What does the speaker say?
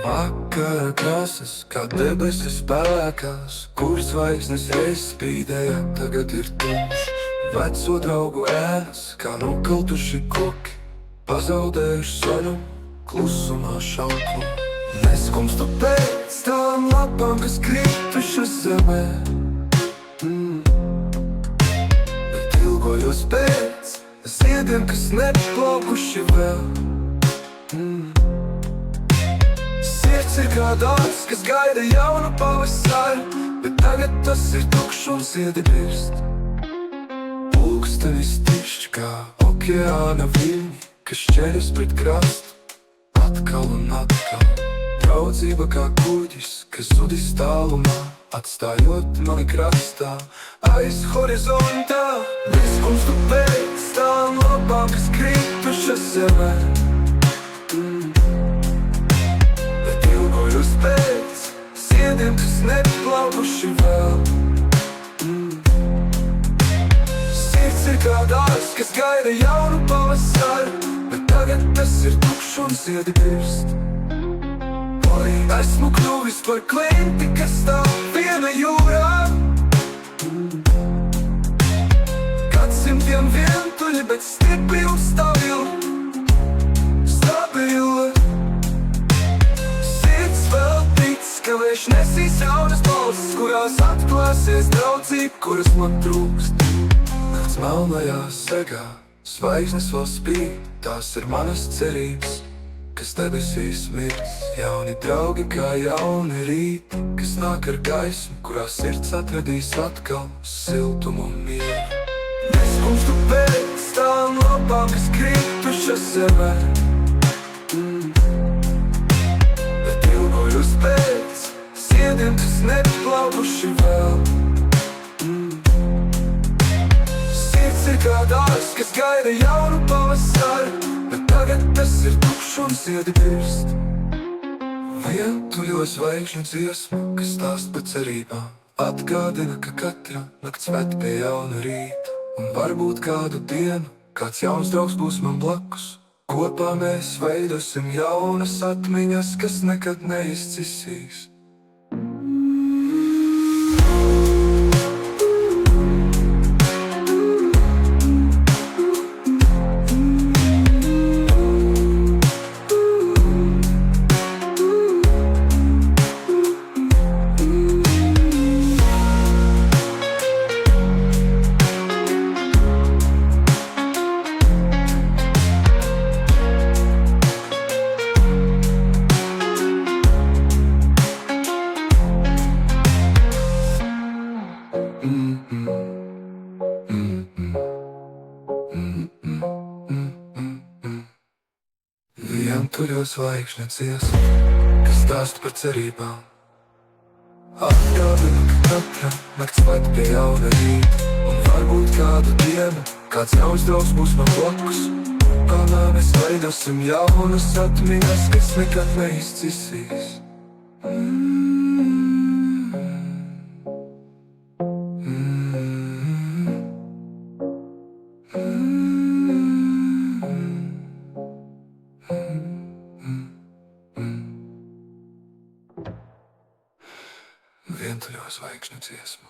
Vakara krāsas, kā debesis spēkās, kur zvaigznes reiz spīdēja, tagad ir tumšs. Veco draugu ēnas, kā nokautuši koki, pazaudējuši soļu, klusumā šauklu. Neskumstu pēc tām lapām, kas kritušas zemē, bet ilgojos pēc ziediem, kas neplaukuši vēl. Sirds ir kā dārsts, kas gaida jaunu pavasaru, bet tagad tas ir tukšs un ziedi birst. Pulkstenis tišķi kā okeāna viļņi, kas šķeras pret krastu, atkal un atkal. Draudzība kā kuģis, kas zudis tālumā, atstājot mani krastā, aiz horizontā. Neskumstu pēc tām lapām, kas kritušas zemē, bet ilgojos pēc ziediem, kas neplaukuši vēl. Sirds ir kā dārsts, kas gaida jaunu pavasaru, bet tagad tas ir tukšs un ziedi birst. Esmu kļuvis par klinti, kas stāv viena jūrā. Gadsimtiem vientuļi, bet stipri un stabili. Sirds vēl tic, ka vējš nesīs jaunas balsis, kurās atklāsies draudzība, kuras man trūkst. Nakts melnajā segā, zvaigznes vēl spīd, tās ir manas cerības, kas debesīs mirs. Jauni draugi kā jauni rīti, kas nāk ar gaismu, kurā sirds atradīs atkal siltumu un mieru. Neskumstu pēc tām lapām, kas kritušas zemē, bet ilgojos pēc ziediem, kas neplaukuši vēl. Sirds ir kā dārsts, kas gaida jaunu pavasaru, bet tagad tas ir tukšs un ziedi birst. Vientuļo zvaigžņu dziesmu, kas stāst par cerībām, atgādina, ka katra nakts ved pie jauna rīta. Un varbūt kādu dienu kāds jauns draugs būs man blakus. Kopā mēs veidosim jaunas atmiņas, kas nekad neizcisīs. Vientuļo zvaigžņu dziesmu, kas stāst par cerībām, atgādina, ka katra nakts ved pie jauna rīta. Un varbūt kādu dienu kāds jauns draugs būs man blakus. Kopā mēs veidosim jaunas atmiņas, kas nekad neizcisīs. Vientuļo zvaigžņu dziesmu.